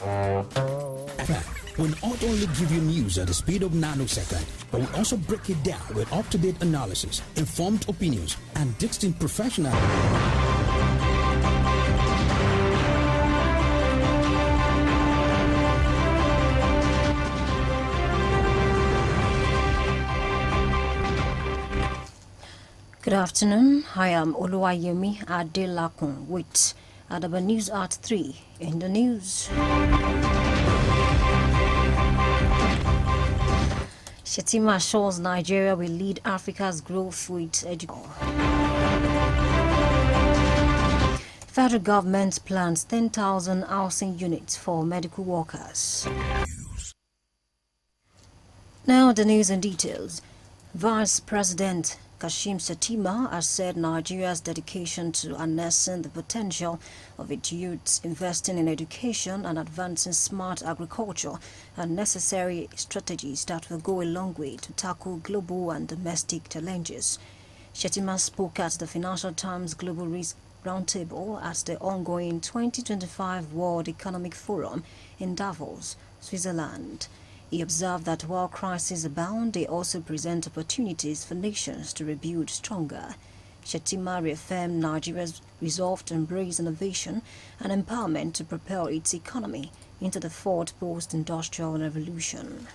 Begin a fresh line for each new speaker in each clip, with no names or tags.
We'll not only give you news at the speed of nanosecond, but we also break it down with up-to-date analysis, informed opinions, and distinct professional.
Good afternoon. I am Oluwayemi Adelakun with Adaba News at 3 in the news. Shetima assures Nigeria will lead Africa's growth with education. Federal government plans 10,000 housing units for medical workers. Now the news and details. Vice President Kashim Shettima has said Nigeria's dedication to harnessing the potential of its youths, investing in education and advancing smart agriculture are necessary strategies that will go a long way to tackle global and domestic challenges. Shettima spoke at the Financial Times Global Risk Roundtable at the ongoing 2025 World Economic Forum in Davos, Switzerland. He observed that while crises abound, they also present opportunities for nations to rebuild stronger. Shettima reaffirmed Nigeria's resolve to embrace innovation and empowerment to propel its economy into the fourth post-industrial revolution.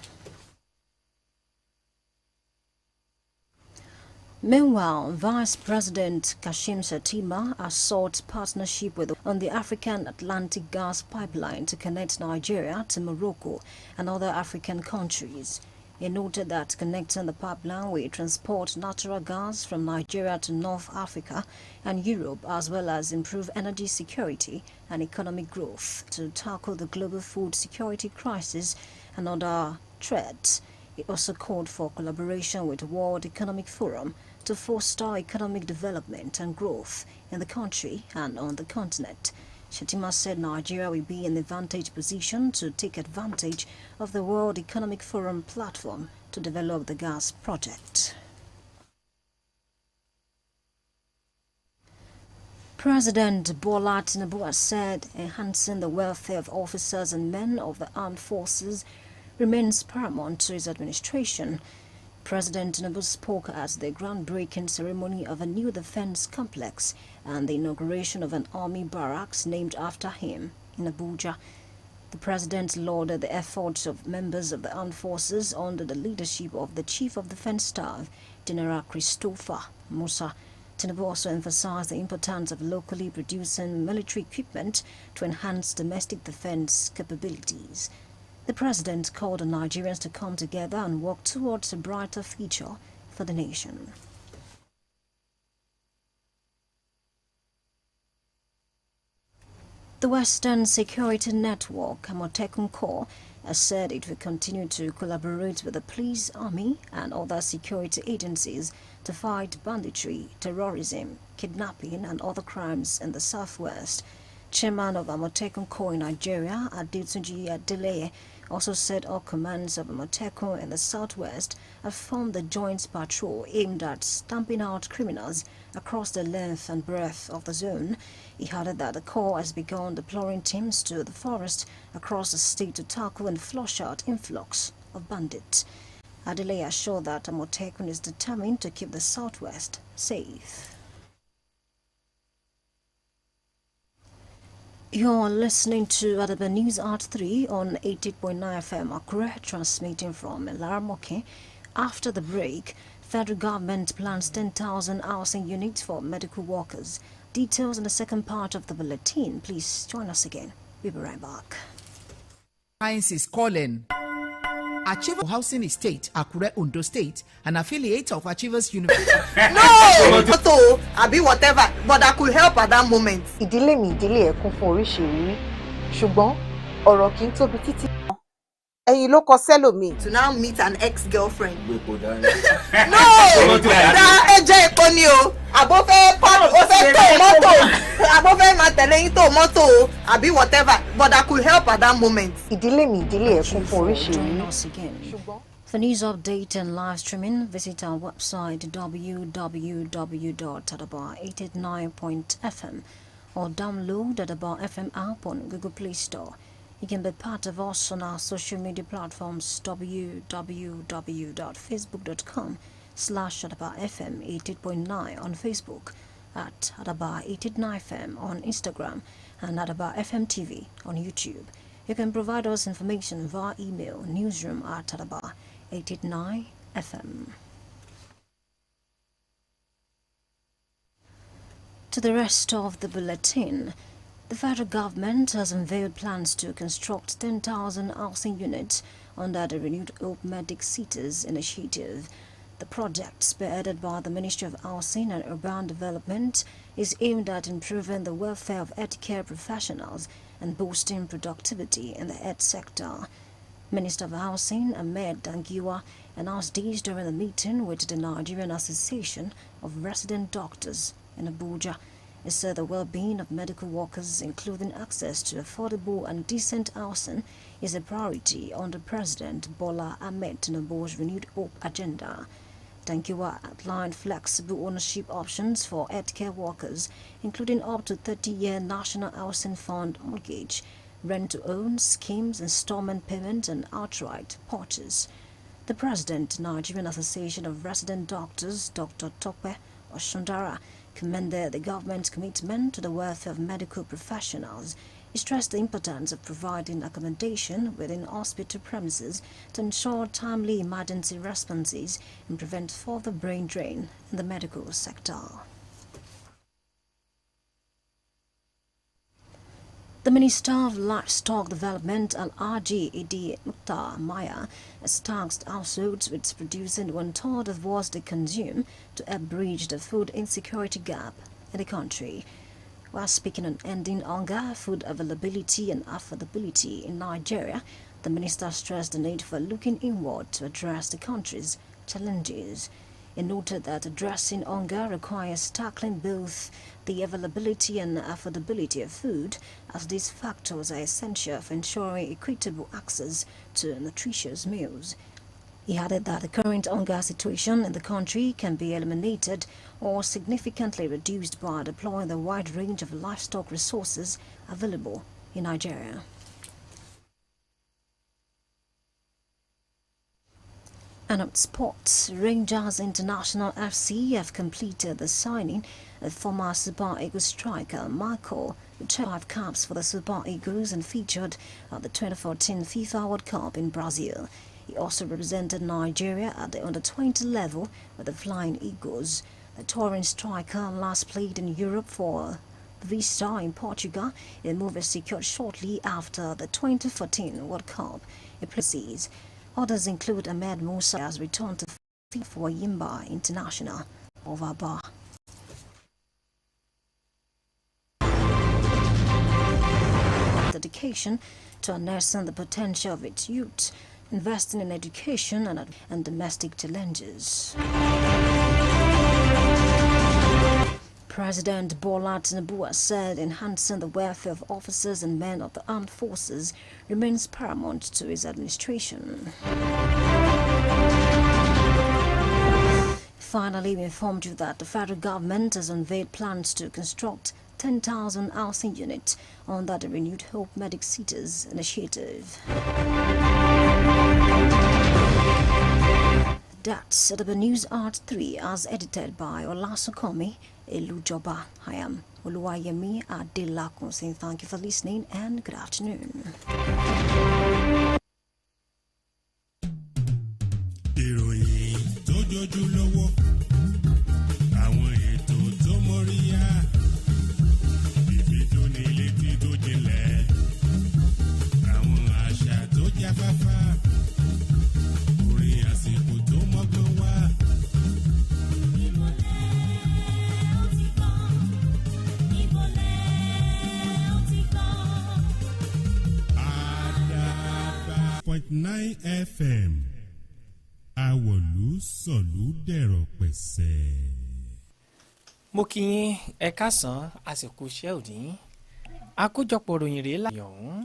Meanwhile, Vice President Kashim Shettima has sought partnership on the African Atlantic Gas Pipeline to connect Nigeria to Morocco and other African countries. He noted that connecting the pipeline will transport natural gas from Nigeria to North Africa and Europe, as well as improve energy security and economic growth to tackle the global food security crisis and other threats. He also called for collaboration with the World Economic Forum to foster economic development and growth in the country and on the continent. Shettima said Nigeria will be in the advantage position to take advantage of the World Economic Forum platform to develop the gas project. President Bola Tinubu has said enhancing the welfare of officers and men of the armed forces remains paramount to his administration. President Tinubu spoke at the groundbreaking ceremony of a new defense complex and the inauguration of an army barracks named after him in Abuja. The president lauded the efforts of members of the armed forces under the leadership of the Chief of Defense Staff, General Christopher Musa. Tinubu also emphasized the importance of locally producing military equipment to enhance domestic defense capabilities. The president called on Nigerians to come together and work towards a brighter future for the nation. The Western Security Network, Amotekun Corps, has said it will continue to collaborate with the police, army, and other security agencies to fight banditry, terrorism, kidnapping, and other crimes in the southwest. Chairman of Amotekun Corps in Nigeria, Adetunji Adeleye, also said all commands of Amotekun in the southwest have formed a joint patrol aimed at stamping out criminals across the length and breadth of the zone. He added that the Corps has begun deploying teams to the forest across the state to tackle and flush out influx of bandits. Adeleye assured that Amotekun is determined to keep the southwest safe. You're listening to Adaba News at 3 on 88.9 FM Akure, transmitting from Laramoke. After the break, federal government plans 10,000 housing units for medical workers. Details in the second part of the bulletin. Please join us again. We'll be right back.
Science is calling. Achievers Housing Estate, Akure, Ondo State, an affiliate of Achievers University.
No, Toto, I'll be whatever, but I could help at that moment. Ìdílé mi ìdílé ẹ̀kún fún oríṣiríṣi, ṣùgbọ́n ọ̀rọ̀ kì í tóbi títí. Ẹ̀yin ló kọ sẹ́lòmíì to now meet an ex-girlfriend. No, that ẹjẹ́ epo ni o. Àbó fẹ́ pọ́n, ó fẹ́ tó mọ́tò. Àbó fẹ́ máa tẹ̀lé yín tó mọ́tò o. Àbí whatever, but I could help at that moment. Ìdílé mi ìdílé ẹ̀kún fún oríṣiríṣi.
For news update and live streaming, visit our website www.adaba889.fm or download AdabaFM app on Google Play Store. You can be part of us on our social media platforms www.facebook.com/AdabaFM 88.9 on Facebook, at Adaba 89FM on Instagram, and AdabaFM TV on YouTube. You can provide us information via email newsroom@Adaba889FM. To the rest of the bulletin, the federal government has unveiled plans to construct 10,000 housing units under the Renewed Hope Medic Cities initiative. The project, spearheaded by the Ministry of Housing and Urban Development, is aimed at improving the welfare of healthcare professionals and boosting productivity in the health sector. Minister of Housing Ahmed Dangiwa announced this during a meeting with the Nigerian Association of Resident Doctors in Abuja. He said the well-being of medical workers, including access to affordable and decent housing, is a priority under President Bola Ahmed Tinubu's Renewed Hope agenda. Dangiwa outlined flexible ownership options for healthcare workers, including up to 30-year National Housing Fund mortgage, rent-to-own schemes, installment payment, and outright purchase. The President, Nigerian Association of Resident Doctors, Dr. Tope Oshundara, commended the government's commitment to the welfare of medical professionals. He stressed the importance of providing accommodation within hospital premises to ensure timely emergency responses and prevent further brain drain in the medical sector. The Minister of Livestock Development, Alhaji Idi Mukhtar Maya, has tasked households with producing 1/3 of what they consume to help bridge the food insecurity gap in the country. While speaking on ending hunger, food availability and affordability in Nigeria, the minister stressed the need for looking inward to address the country's challenges. He noted that addressing hunger requires tackling both the availability and affordability of food, as these factors are essential for ensuring equitable access to nutritious meals. He added that the current hunger situation in the country can be eliminated or significantly reduced by deploying the wide range of livestock resources available in Nigeria. And at sports, Rangers International FC have completed the signing of former Super Eagles striker Michael, who took 5 caps for the Super Eagles and featured at the 2014 FIFA World Cup in Brazil. He also represented Nigeria at the under-20 level with the Flying Eagles. The touring striker last played in Europe for Vista in Portugal, a move is secured shortly after the 2014 World Cup. It proceeds. Others include Ahmed Musa as returned to FIFA for Yimba International of Adaba. Dedication to harnessing the potential of its youth, investing in education and domestic challenges. President Bola Tinubu said enhancing the welfare of officers and men of the armed forces remains paramount to his administration. Finally, we informed you that the federal government has unveiled plans to construct 10,000 housing units under the Renewed Hope Medic Cities initiative. That's Adaba News Art 3 as edited by Olasunkomi Elujoba. I am Oluwayemi Adelakun saying thank you for listening and good afternoon.
Iroyin tó jojú lówó, àwọn ètò tó móríyá, ìfitónilétí tó jinlẹ̀, àwọn àṣà tó jáfáfá, orin àsìkò tó mọ́gbọ́n wá. Adaba 9 FM Àwọ̀lú sọ̀lú dẹ̀rọ̀ pẹ̀sẹ̀.
Mo kí yín ẹ káàsán àsìkò iṣẹ́ òní. Àkójọpọ̀ ròyìn rèé láyé ọ̀hún.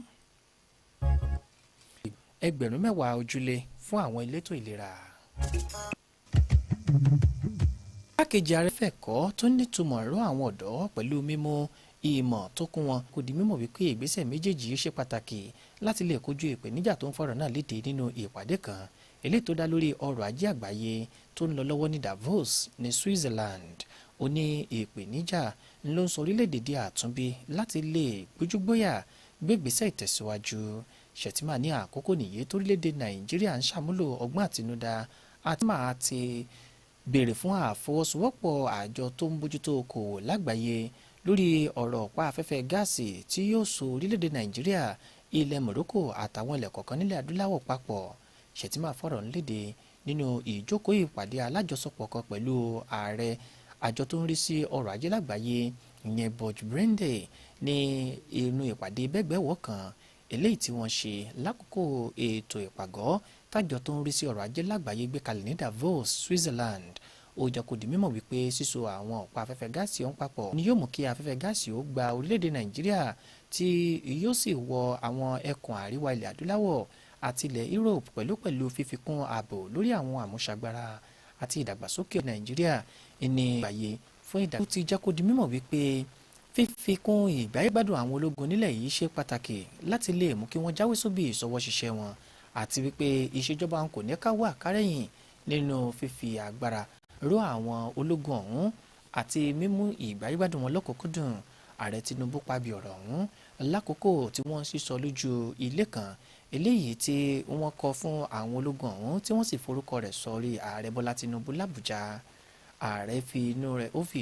Ẹgbẹ̀rún 10 ojúlé fún àwọn elétò ìlera. Pákéjì ààrẹ fẹ̀kọ́ tó nítumọ̀ rọ̀ àwọn ọ̀dọ́ pẹ̀lú mímú ìmọ̀ tó kún wọn kò di mímọ̀ wípé ìgbésẹ̀ méjèèjì ṣe pàtàkì láti lè kojú ìpèníjà tó ń fọ̀rọ̀ náà léde nínú ìpàdé kan eléyìí tó dá lórí ọrọ̀ ajé àgbáyé tó ń lọ lọ́wọ́ ní Davos ní Switzerland. Ó ní ìpèníjà ló ń sọ orílẹ̀-èdè di àtúnbí láti lè gbójúgbóyà gbégbésẹ̀ ìtẹ̀síwájú. Shettima ní àkókò nìyí torílẹ̀-èdè Nàìjíríà ń ṣàmúlò ọgbọ́n àtinúdá àti máa ti béèrè fún àfọwọ́sowọ́pọ̀ àjọ tó ń bójútó okòwò lágbàáyé lórí ọ̀rọ̀ ọ̀pá afẹ́fẹ́ gáàsì tí yóò so orílẹ̀-èdè Nàìjíríà, ilẹ̀ Morocco àtàwọn ilẹ̀ kọ̀ọ̀kan nílẹ̀ adúláwọ̀ papọ̀. Shettima fọ̀rọ̀ ń léde nínú ìjókòó ìpàdé alájọsọpọ̀ kan pẹ̀lú ààrẹ àjọ tó ń rí sí ọrọ̀ ajé lágbàáyé ìyẹn Borg Brende ní inú ìpàdé bẹ́gbẹ́wọ̀ kan eléyìí tí wọ́n ṣe lákòókò ètò ìpàgọ́ tájọ tó ń rí sí ọrọ̀ ajé lágbàáyé gbé kalẹ̀ ní Davos, Switzerland. Ó jẹ́ kó di mímọ̀ wípé síso àwọn ọ̀pá afẹ́fẹ́ gáàsì ọ̀hún papọ̀ ni yóò mú kí afẹ́fẹ́ gáàsì ó gba orílẹ̀-èdè Nàìjíríà tí yóò sì wọ àwọn ẹkùn àríwá ilẹ̀ adúláwọ̀ àti ilẹ̀ Europe pẹ̀lú fífikún ààbò lórí àwọn àmúṣagbára àti ìdàgbàsókè Nàìjíríà ní àgbáyé fún ìdàgbàsókè. Ó ti jẹ́ kó di mímọ̀ wípé fífikún ìgbáyégbádùn àwọn ológun nílẹ̀ yìí ṣe pàtàkì láti lè mú kí wọ́n jáwé sóbì ìṣọwọ́ ṣiṣẹ́ wọn àti wípé ìṣèjọba kò ní ká wà kárẹ̀yìn nínú fífi agbára ró àwọn ológun ọ̀hún àti mímú ìgbáyégbádùn wọn lọ́kùnkúndùn. Ààrẹ Tinubu pàbí ọ̀rọ̀ ọ̀hún lákòókò tí wọ́n sísọ lójú ilé kan eléyìí tí wọ́n kọ́ fún àwọn ológun ọ̀hún tí wọ́n sì forúkọ rẹ̀ sọrí Ààrẹ Bọ́lá Tinubu l'Àbújá. Ààrẹ fi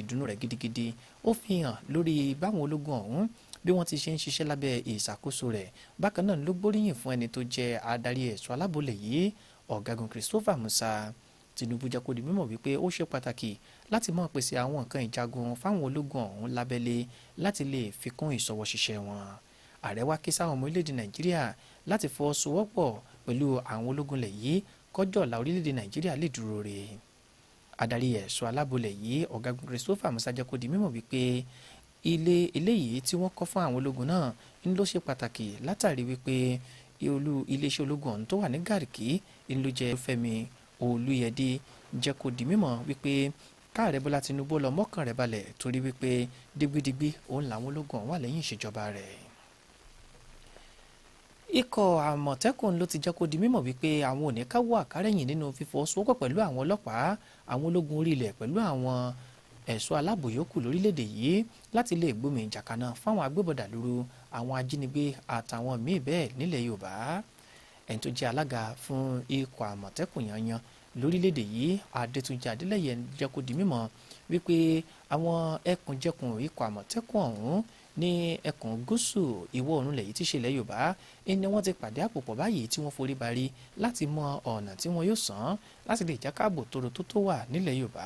ìdùnnú rẹ̀ gidigidi ó fi hàn lórí báwọn ológun ọ̀hún bí wọ́n ti ṣe ń ṣiṣẹ́ lábẹ́ ìṣàkóso rẹ̀. Bákan náà ló gbóríyìn fún ẹni tó jẹ́ adarí ẹ̀ṣọ́ alábòlẹ̀ yìí Ọ̀gágun Christopher Musa. Tinubu jẹ́ kó di mímọ̀ wípé ó ṣe pàtàkì láti máa pèsè àwọn nǹkan ìjagun fáwọn ológun ọ̀hún lábẹ́lé láti lè fi kún ìṣọwọ́ ṣiṣẹ́ wọn. Ààrẹ wá ké sáwọn ọmọ orílẹ̀-èdè Nàìjíríà láti fọwọ́sowọ́pọ̀ pẹ̀lú àwọn ológun lẹ̀ yìí kọjọ́ ọ̀la orílẹ̀-èdè Nàìjíríà lè dúró re. Adarí ẹ̀ṣọ́ alábòlẹ̀ yìí Ọ̀gágun Christopher Musa jẹ́ kó di mímọ̀ wípé ilé eléyìí tí wọ́n kọ́ fún àwọn ológun náà ń ló ṣe pàtàkì látàrí wípé iléeṣẹ́ ológun ọ̀hún tó wà ní Gàrìkí ń ló jẹ́ Fẹ́mi Olúyẹdé jẹ́ kó di mímọ̀ wípé káàrẹ Bọ́lá Tinubu lọ mọ́kàn rẹ̀ balẹ̀ torí wípé digbídigbí òun làwọn ológun ọ̀hún wà lẹ́yìn ìṣèjọba rẹ̀. Ikọ̀ Àmọ̀tẹ́kùn ló ti jẹ́ kó di mímọ̀ wípé àwọn ò ní ká wà kárẹ̀yìn nínú fífọwọ́sowọ́pọ̀ pẹ̀lú àwọn ọlọ́pàá, àwọn ológun orí ilẹ̀ pẹ̀lú àwọn ẹ̀ṣọ́ aláàbò yòókù lórílẹ̀‐èdè yìí láti lè gbómi ìjà kaná fáwọn agbébọ̀dà lóru, àwọn ajínigbé àtàwọn míì bẹ́ẹ̀ nílẹ̀ Yorùbá. Ẹni tó jẹ́ alága fún ikọ̀ Àmọ̀tẹ́kùn yanyan lórílẹ̀‐èdè yìí Adétúnjì Adélẹ́yẹ jẹ́ kó di mímọ̀ wípé àwọn ẹkùnjẹkùn ikọ̀ Àmọ̀tẹ́kùn ọ̀hún ní ẹkùn gúúsù ìwọ̀ oòrùn lẹ̀ yìí tí ṣe ilẹ̀ Yorùbá ni wọ́n ti pàdé àpòpọ̀ báyìí tí wọ́n forí barí láti mọ ọ̀nà tí wọ́n yóò sàn láti lè jẹ́ káàbò tó wà nílẹ̀ Yorùbá.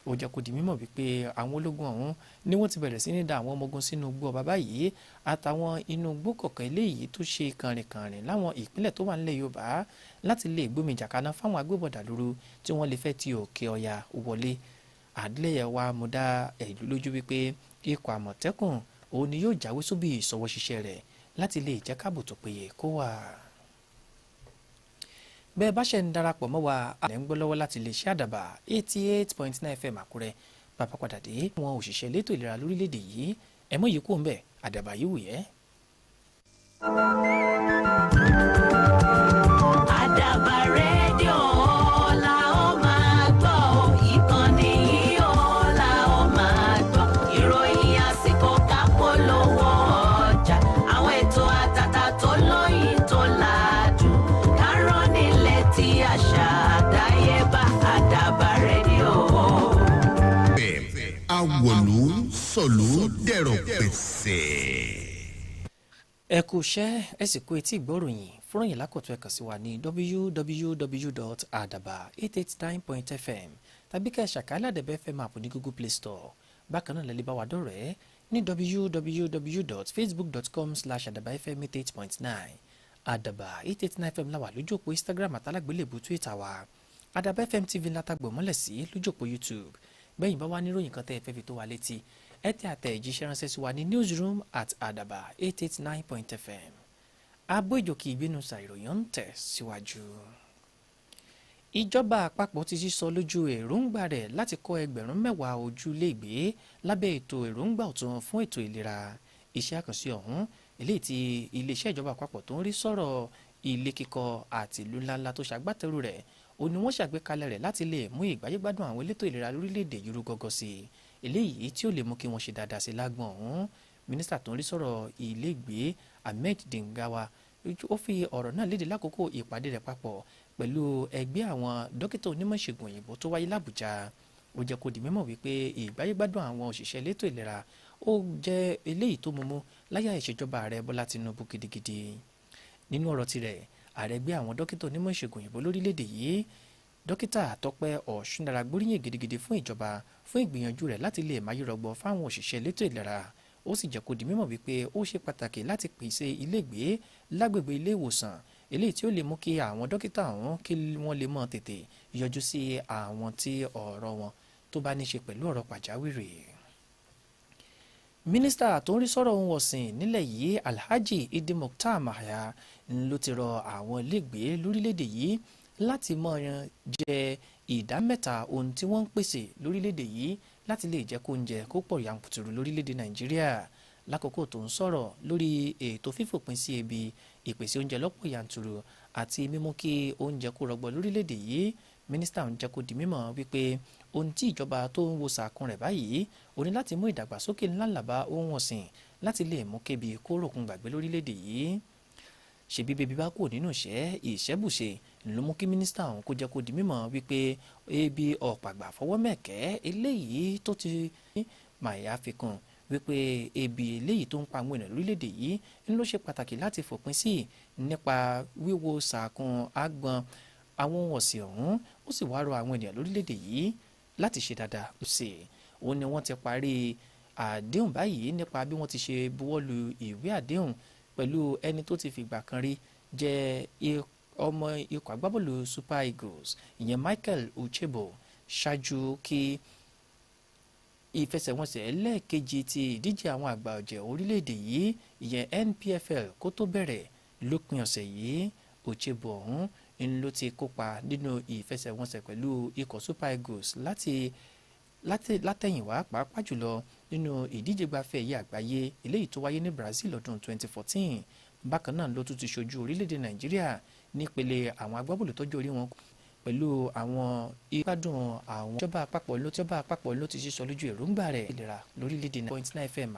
Ó jẹ́ kó di mímọ̀ wípé àwọn ológun ọ̀hún ni wọ́n ti bẹ̀rẹ̀ sí ní da àwọn ọmọ ogun sínú igbó ọba báyìí àtàwọn inú igbó kọ̀ọ̀kan eléyìí tó ṣe kànrìnkànrìn láwọn ìpínlẹ̀ tó wà nílẹ̀ Yorùbá láti lè gbómi ìjà kaná fáwọn agbébọ̀dà lóru tí wọ́n lè fẹ́ ti òkè ọya wọlé. Adélẹ́yẹ wa mú dá ìlú lójú wípé ikọ̀ Àmọ̀tẹ́kùn òun ni yóò jáwé sóbì ìṣọwọ́ ṣiṣẹ́ rẹ̀ láti lè jẹ́ káàbò tó péye kó wà. Bẹ́ẹ̀ bá ṣe ń darapọ̀ mọ́ wa àlẹ́ ń gbọ́ lọ́wọ́ láti lè ṣe Àdàbà 88.9 FM Àkúrẹ́. Bàbá padà dé àwọn òṣìṣẹ́ elétò ìlera lórílẹ̀‐èdè yìí ẹ̀mọ́ yìí kò ń bẹ̀ Àdàbà yìí wù yẹ́.
Àdàbà rédíò la ó máa gbọ́, ìkànnì yìí ó la ó máa gbọ́, ìròyìn àsìkò kápolówó ọjà, àwọn ètò àtàtà tó lóyìn tó ládùn, kárọ̀ nílẹ̀ tí àṣà àdáyébá Àdàbà rédíò.
Àwọ̀lú sọ̀lú dẹ̀rọ̀ pẹ̀sẹ̀.
Ẹ kú iṣẹ́ ẹ sì kú etí ìgbọ́ròyìn fúnròyìn lákòótọ́ ẹ kàn sí wa ní www.adaba889.fm tàbí ká ẹ ṣàkálẹ̀ AdabaFM app ní Google Play Store. Bákan náà lẹ́lẹ́ bá wa dọ̀rẹ́ ní www.facebook.com/adabafm88.9. Adaba889FM la wà lójú òpó Instagram àtàlágbélébùú Twitter wa. AdabaFM TV látàgbọ̀ mọ́lẹ̀ sí lójú òpó YouTube. Bẹ́yìn bá wá níròyìn kan tẹ́ ẹ fẹ́ fi tó wa létí ẹ tẹ àtẹ̀jíṣẹ́ ránṣẹ́ sí wa ní newsroom@adaba889.fm. Abó ìjòkè ìgbénu sa ìròyìn ń tẹ̀ síwájú. ìjọba àpapọ̀ ti sísọ lójú èròǹgbà rẹ̀ láti kọ́ 10,000 ojúlégbé lábẹ́ ètò èròǹgbà ọ̀tun fún ètò ìlera. Iṣẹ́ àkànṣe ọ̀hún eléyìí tí iléeṣẹ́ ìjọba àpapọ̀ tó ń rí sọ̀rọ̀ ilé kíkọ́ àti ìlú ńláńlá tó ṣàgbátẹrù rẹ̀ ó ní wọ́n ṣàgbékalẹ̀ rẹ̀ láti lè mú ìgbáyégbádùn àwọn elétò ìlera lórílẹ̀‐èdè yìí rú gọ́gọ́ sí i, eléyìí tí ó lè mú kí wọ́n ṣe dáadáa sí lágbọ̀n ọ̀hún. Mínísítà tó ń rí sọ̀rọ̀ ilégbèé Ahmed Dingawa ó fi ọ̀rọ̀ náà léde lákòókò ìpàdé rẹ̀ papọ̀ pẹ̀lú ẹgbẹ́ àwọn dókítà onímọ̀ ìṣègùn òyìnbó tó wáyé l'Àbújá. Ó jẹ́ kó di mímọ̀ wípé ìgbáyégbádùn àwọn òṣìṣẹ́ elétò ìlera ó jẹ́ eléyìí tó múmú láyà ìṣèjọba ààrẹ Bọ́lá Tinubu gidigidi. Nínú ọ̀rọ̀ tirẹ̀, ààrẹ ẹgbẹ́ àwọn dókítà onímọ̀ ìṣègùn òyìnbó lórílẹ̀‐èdè yìí dókítà Tọ́pẹ́ Ọ̀ṣúndára gbóríyìn gidigidi fún ìjọba fún ìgbìyànjú rẹ̀ láti lè máyérọgbọ fáwọn òṣìṣẹ́ elétò ìlera. Ó sì jẹ́ kó di mímọ̀ wípé ó ṣe pàtàkì láti pèsè ilégbèé lágbègbè ilé ìwòsàn eléyìí tí ó lè mú kí àwọn dókítà ọ̀hún kí wọ́n lè mọ̀ tètè yọjú sí àwọn tí ọ̀rọ̀ wọn tó bá ní ṣe pẹ̀lú ọ̀rọ̀ pàjáwìrì. Mínísítà tó ń rí sọ̀rọ̀ ohun ọ̀sìn nílẹ̀ yìí Alhaji Idi Mukhtar Mahaya ló ti rọ àwọn ilégbèé lórílẹ̀‐èdè yìí láti mọ̀ jẹ ìdá 3 ohun tí wọ́n ń pèsè lórílẹ̀‐èdè yìí láti lè jẹ́ kó oúnjẹ kó pọ̀ yàǹpùtùrù lórílẹ̀‐èdè Nàìjíríà. Lákòókò tó ń sọ̀rọ̀ lórí ètò fífòpin sí ebi, ìpèsè oúnjẹ lọ́pọ̀ yàǹtùrù àti mímú kí oúnjẹ kó rọgbọ lórílẹ̀‐èdè yìí, mínísítà ń jẹ́ kó di mímọ̀ wípé ohun tí ìjọba tó ń wo sàkún rẹ̀ báyìí ó ní láti mú ìdàgbàsókè ńláńlá bá ohun ọ̀sìn láti lè mú kébi kó ròkun gbàgbé lórílẹ̀‐èdè yìí. Ṣebí bébí bá kò nínú ìṣẹ́bùṣe ló mú kí mínísítà ọ̀hún kó jẹ́ kó di mímọ̀ wípé ebi ọ̀pàgbà fọwọ́ mẹ̀kẹ́ eléyìí tó ti Mahaya fi kún wípé ebi eléyìí tó ń pa àwọn ènìyàn lórílẹ̀‐èdè yìí ń ló ṣe pàtàkì láti fòpin sí nípa wíwo sàkún àgbọn àwọn ohun ọ̀sìn ọ̀hún. Ó sì wá rọ àwọn ènìyàn lórílẹ̀‐èdè yìí láti ṣe dáadáa sí i. Ó ní wọ́n ti parí àdéhùn báyìí nípa bí wọ́n ti ṣe buwọ́lu ìwé àdéhùn pẹ̀lú ẹni tó ti fìgbà kan rí jẹ́ ọmọ ikọ̀ agbábọ́ọ̀lù Super Eagles ìyẹn Michael Uchebo ṣáájú kí ìfẹsẹ̀wọnsẹ̀ lẹ́ẹ̀kejì ti ìdíje àwọn àgbà ọ̀jẹ̀ orílẹ̀-èdè yìí ìyẹn NPFL kó tó bẹ̀rẹ̀ lópin ọ̀sẹ̀ yìí. Uchebo ọ̀hún ń ló ti kópa nínú ìfẹsẹ̀wọnsẹ̀ pẹ̀lú ikọ̀ Super Eagles látẹ̀yìnwá pàápàá jùlọ nínú ìdíje gbafẹ́ ẹ̀yẹ àgbáyé eléyìí tó wáyé ní Brazil lọ́dún 2014. Bákan náà ló tún ti ṣojú orílẹ̀-èdè Nàìjíríà nípele àwọn agbábọ́ọ̀lù tọ́jú orí wọn pẹ̀lú àwọn ìgbádùn àwọn ìjọba àpapọ̀ ló ti sísọ lójú èròǹgbà rẹ̀ ìlera lórílẹ̀-èdè 9.9 FM.